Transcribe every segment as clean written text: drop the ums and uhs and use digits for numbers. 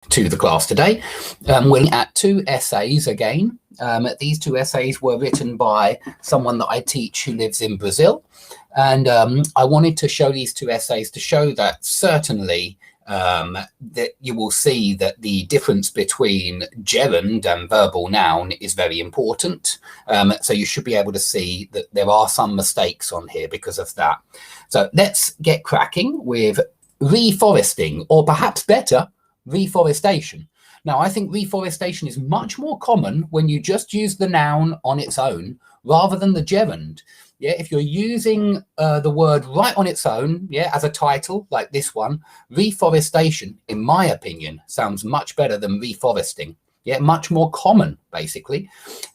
to the class today. We're looking at two essays again. These two essays were written by someone that I teach who lives in Brazil. And I wanted to show these two essays to show that certainly that you will see that the difference between gerund and verbal noun is very important. So you should be able to see that there are some mistakes on here because of that. So let's get cracking with reforesting, or perhaps better, reforestation. Now, I think reforestation is much more common when you just use the noun on its own rather than the gerund. Yeah, if you're using the word right on its own, yeah, as a title like this one, reforestation, in my opinion, sounds much better than reforesting. Yeah, much more common, basically.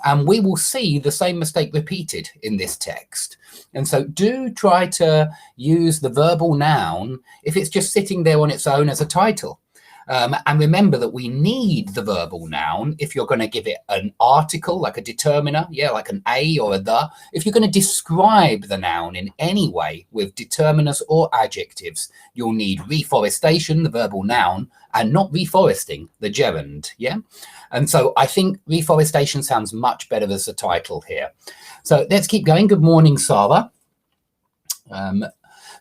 And we will see the same mistake repeated in this text. And so do try to use the verbal noun if it's just sitting there on its own as a title. And remember that we need the verbal noun if you're going to give it an article, like a determiner, yeah, like an a or a the. If you're going to describe the noun in any way with determiners or adjectives, you'll need reforestation, the verbal noun, and not reforesting, the gerund, yeah? And so I think reforestation sounds much better as a title here. So let's keep going. Good morning, Sarah.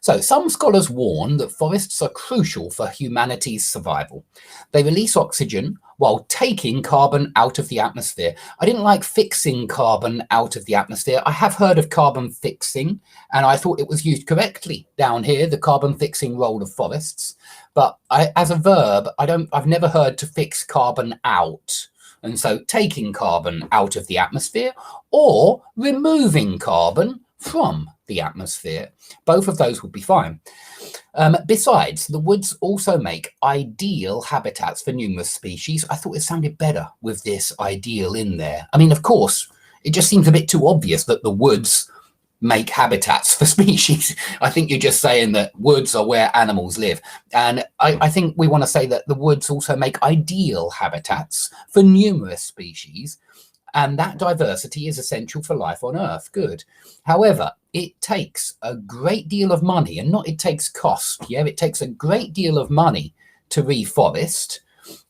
So some scholars warn that forests are crucial for humanity's survival. They release oxygen while taking carbon out of the atmosphere. I didn't like fixing carbon out of the atmosphere. I have heard of carbon fixing, and I thought it was used correctly down here, the carbon fixing role of forests. But as a verb, I've never heard to fix carbon out. And so taking carbon out of the atmosphere or removing carbon from the atmosphere. Both of those would be fine. Besides, the woods also make ideal habitats for numerous species. I thought it sounded better with this ideal in there. I mean, of course, it just seems a bit too obvious that the woods make habitats for species. I think you're just saying that woods are where animals live. And I think we want to say that the woods also make ideal habitats for numerous species. And that diversity is essential for life on Earth. Good. However, it takes a great deal of money, and not it takes cost. Yeah, it takes a great deal of money to reforest.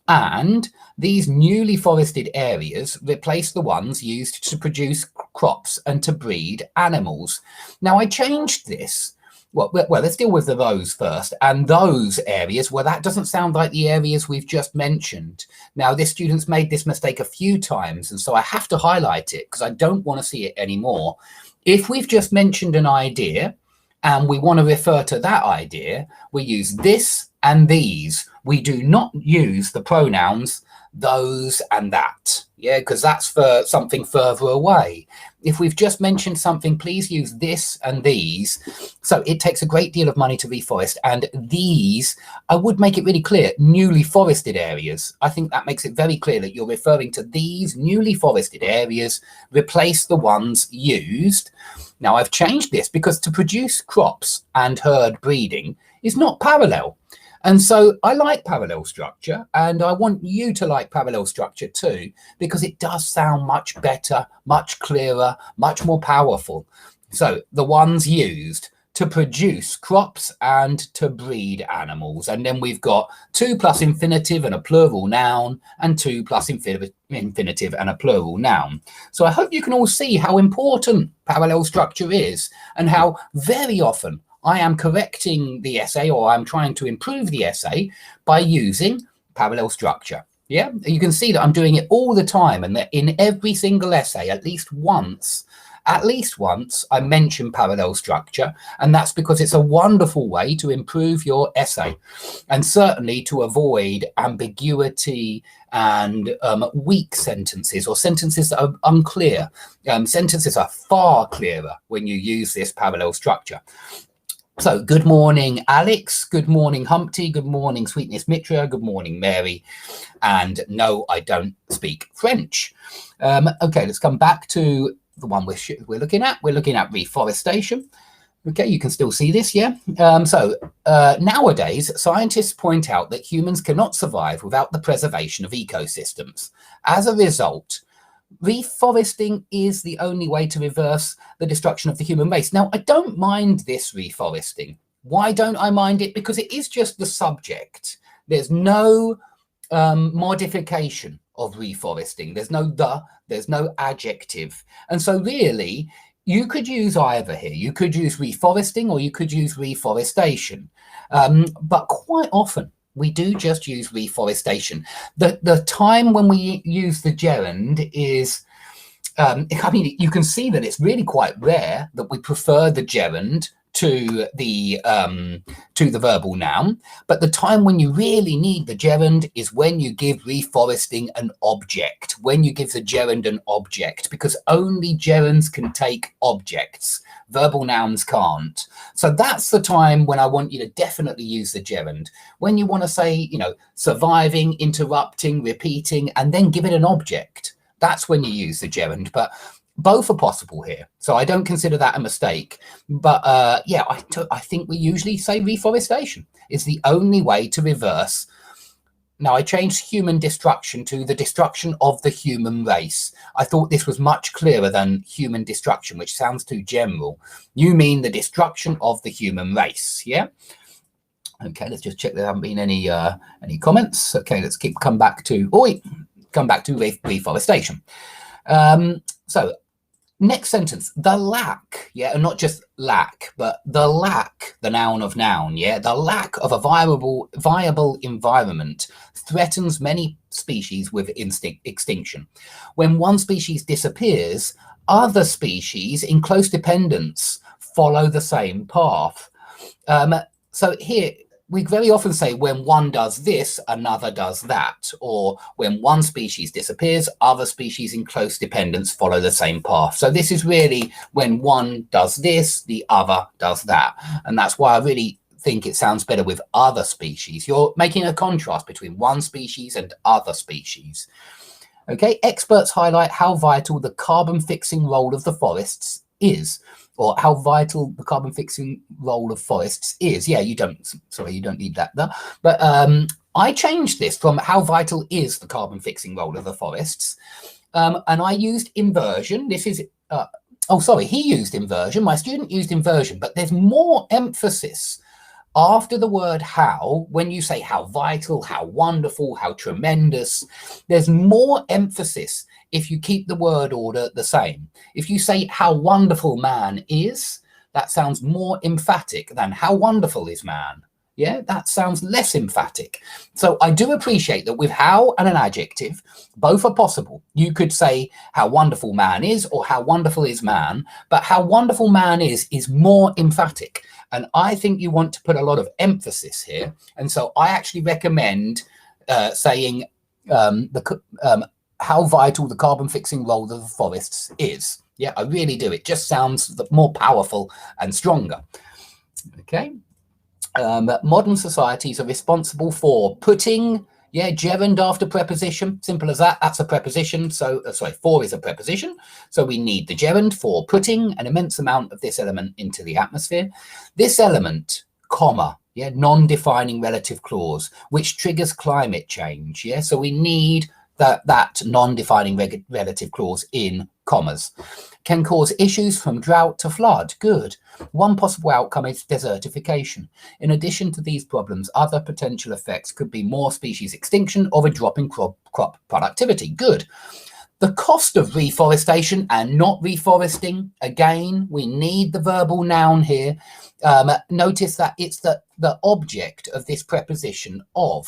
And these newly forested areas replace the ones used to produce crops and to breed animals. Now, I changed this. Well, let's deal with the those first. And those areas, well, that doesn't sound like the areas we've just mentioned. Now, this student's made this mistake a few times, and so I have to highlight it because I don't want to see it anymore. If we've just mentioned an idea and we want to refer to that idea, we use this and these. We do not use the pronouns those and that, yeah, because that's for something further away. If we've just mentioned something, please use this and these. So it takes a great deal of money to reforest, and these, I would make it really clear, newly forested areas. I think that makes it very clear that you're referring to these newly forested areas, replace the ones used. Now, I've changed this because to produce crops and herd breeding is not parallel. And so I like parallel structure, and I want you to like parallel structure too, because it does sound much better, much clearer, much more powerful. So the ones used to produce crops and to breed animals. And then we've got to plus infinitive and a plural noun, and to plus infinitive and a plural noun. So I hope you can all see how important parallel structure is, and how very often I am correcting the essay, or I'm trying to improve the essay by using parallel structure. Yeah, you can see that I'm doing it all the time, and that in every single essay, at least once, I mention parallel structure, and that's because it's a wonderful way to improve your essay, and certainly to avoid ambiguity and weak sentences, or sentences that are unclear. Sentences are far clearer when you use this parallel structure. So good morning, Alex. Good morning, Humpty. Good morning, Sweetness Mitra. Good morning, Mary. And no, I don't speak French. Okay, let's come back to the one we're looking at. We're looking at reforestation. Okay, you can still see this, yeah? Nowadays, scientists point out that humans cannot survive without the preservation of ecosystems. As a result, reforesting is the only way to reverse the destruction of the human race. Now, I don't mind this reforesting. Why don't I mind it? Because it is just the subject. There's no modification of reforesting. There's no there's no adjective. And so really, you could use either here. You could use reforesting or you could use reforestation. But quite often, we do just use reforestation. The time when we use the gerund is, I mean, you can see that it's really quite rare that we prefer the gerund to the verbal noun, but the time when you really need the gerund is when you give reforesting an object, when you give the gerund an object, because only gerunds can take objects. Verbal nouns can't. So that's the time when I want you to definitely use the gerund. When you want to say, you know, surviving, interrupting, repeating, and then give it an object, that's when you use the gerund. But both are possible here, so I don't consider that a mistake. But yeah, I think we usually say reforestation is the only way to reverse. Now, I changed human destruction to the destruction of the human race. I thought this was much clearer than human destruction, which sounds too general. You mean the destruction of the human race, yeah? Okay, let's just check there haven't been any comments. Okay, let's come back to reforestation. So next sentence, the lack, yeah, and not just lack, but the lack, the noun of noun, yeah, the lack of a viable environment threatens many species with extinction. When one species disappears, other species in close dependence follow the same path. So here, we very often say when one does this, another does that, or when one species disappears, other species in close dependence follow the same path. So this is really when one does this, the other does that. And that's why I really think it sounds better with other species. You're making a contrast between one species and other species. Okay, experts highlight how vital the carbon fixing role of the forests is, or how vital the carbon fixing role of forests is. Yeah, you don't need that though. But I changed this from how vital is the carbon fixing role of the forests. And I used inversion. This is, he used inversion. My student used inversion, but there's more emphasis after the word how. When you say how vital, how wonderful, how tremendous, there's more emphasis if you keep the word order the same. If you say how wonderful man is, that sounds more emphatic than how wonderful is man. Yeah, that sounds less emphatic. So I do appreciate that with how and an adjective, both are possible. You could say how wonderful man is or how wonderful is man, but how wonderful man is more emphatic. And I think you want to put a lot of emphasis here. And so I actually recommend saying how vital the carbon fixing role of the forests is. Yeah, I really do. It just sounds more powerful and stronger. Okay. Modern societies are responsible for putting, gerund after preposition. Simple as that. That's a preposition. So, for is a preposition. So we need the gerund for putting an immense amount of this element into the atmosphere. This element, comma, non-defining relative clause, which triggers climate change. Yeah, so we need that non-defining relative clause in commas. Can cause issues from drought to flood. Good. One possible outcome is desertification. In addition to these problems, other potential effects could be more species extinction or a drop in crop productivity. Good. The cost of reforestation and not reforesting, again, we need the verbal noun here. Notice that it's the object of this preposition of.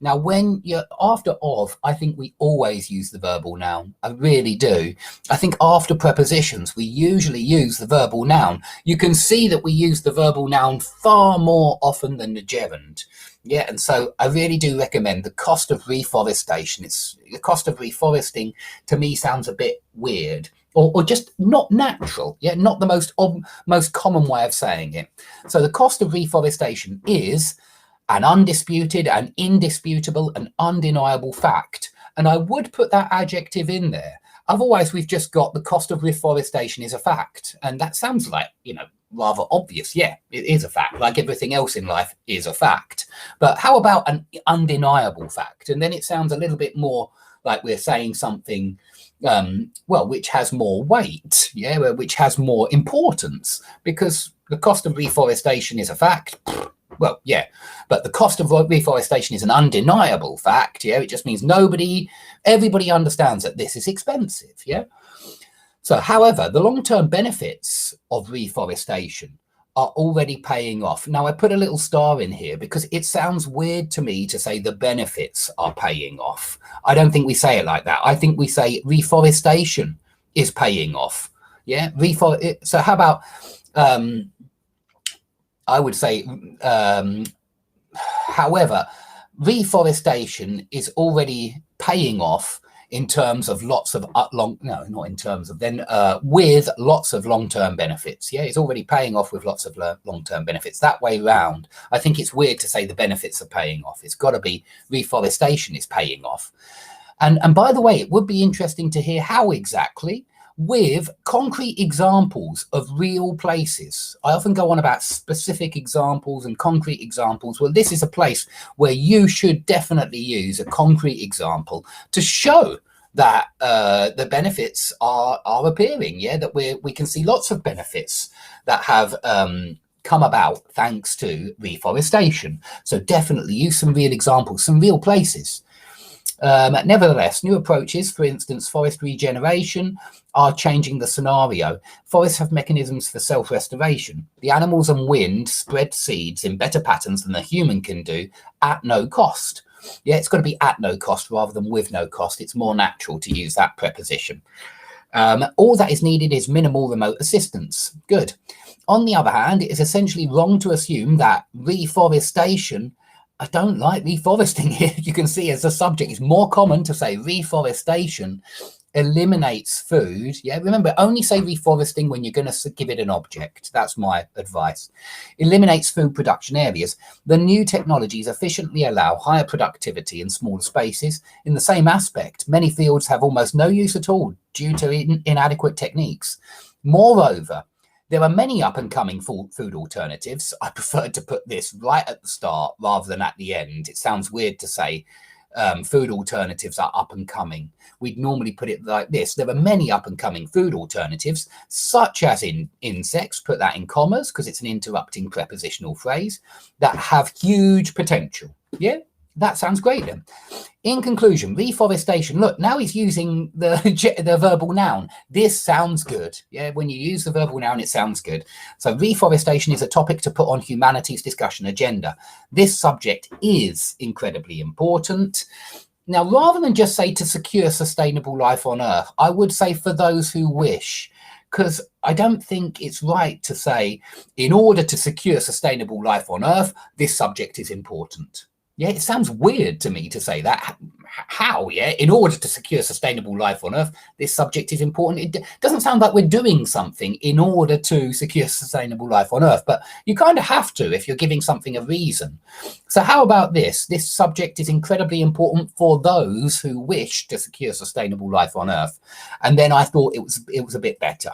Now, when you're after of, I think we always use the verbal noun. I really do. I think after prepositions, we usually use the verbal noun. You can see that we use the verbal noun far more often than the gerund. Yeah, and so I really do recommend the cost of reforestation. The cost of reforesting, to me, sounds a bit weird or just not natural. Yeah, not the most common way of saying it. So the cost of reforestation is an undisputed and indisputable and undeniable fact. And I would put that adjective in there. Otherwise, we've just got the cost of reforestation is a fact. And that sounds like, rather obvious. Yeah, it is a fact. Like everything else in life is a fact. But how about an undeniable fact? And then it sounds a little bit more like we're saying something, which has more weight, which has more importance, because the cost of reforestation is a fact. Well, yeah, but the cost of reforestation is an undeniable fact. Yeah, it just means everybody understands that this is expensive. Yeah. So, however, the long-term benefits of reforestation are already paying off. Now, I put a little star in here because it sounds weird to me to say the benefits are paying off. I don't think we say it like that. I think we say reforestation is paying off. Yeah. So how about, I would say, however, reforestation is already paying off in terms of lots of with lots of long-term benefits. Yeah, it's already paying off with lots of long-term benefits. That way round, I think it's weird to say the benefits are paying off. It's got to be reforestation is paying off. And by the way, it would be interesting to hear how exactly, with concrete examples of real places. I often go on about specific examples and concrete examples. Well, this is a place where you should definitely use a concrete example to show that the benefits are appearing. Yeah, that we can see lots of benefits that have come about thanks to reforestation. So definitely use some real examples, some real places. Nevertheless, new approaches, for instance, forest regeneration, are changing the scenario. Forests have mechanisms for self-restoration. The animals and wind spread seeds in better patterns than the human can do at no cost. Yeah, it's got to be at no cost rather than with no cost. It's more natural to use that preposition. All that is needed is minimal remote assistance. Good. On the other hand, it is essentially wrong to assume that reforestation, I don't like reforesting here. You can see as a subject, it's more common to say reforestation eliminates food. Yeah, remember, only say reforesting when you're going to give it an object. That's my advice. Eliminates food production areas. The new technologies efficiently allow higher productivity in smaller spaces. In the same aspect, many fields have almost no use at all due to inadequate techniques. Moreover, there are many up-and-coming food alternatives. I prefer to put this right at the start rather than at the end. It sounds weird to say food alternatives are up-and-coming. We'd normally put it like this. There are many up-and-coming food alternatives, such as in insects, put that in commas because it's an interrupting prepositional phrase, that have huge potential. Yeah, that sounds great then. In conclusion, reforestation. Look, now he's using the verbal noun. This sounds good. Yeah, when you use the verbal noun, it sounds good. So reforestation is a topic to put on humanity's discussion agenda. This subject is incredibly important. Now, rather than just say to secure sustainable life on Earth, I would say for those who wish, because I don't think it's right to say in order to secure sustainable life on Earth, this subject is important. Yeah, it sounds weird to me to say that. How, yeah? In order to secure sustainable life on Earth, this subject is important. It doesn't sound like we're doing something in order to secure sustainable life on Earth, but you kind of have to if you're giving something a reason. So how about this? This subject is incredibly important for those who wish to secure sustainable life on Earth. And then I thought it was a bit better.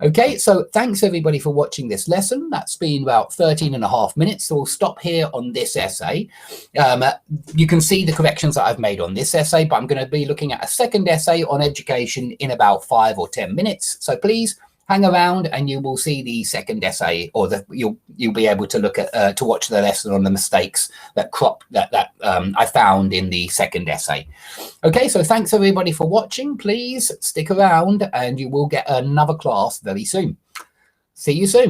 Okay, so thanks everybody for watching this lesson. That's been about 13.5 minutes. So we'll stop here on this essay. You can see the corrections that I've made on this essay, but I'm going to be looking at a second essay on education in about 5 or 10 minutes. So please hang around and you will see the second essay, or you'll be able to look at to watch the lesson on the mistakes that I found in the second essay. Okay, so thanks everybody for watching. Please stick around and you will get another class very soon. See you soon.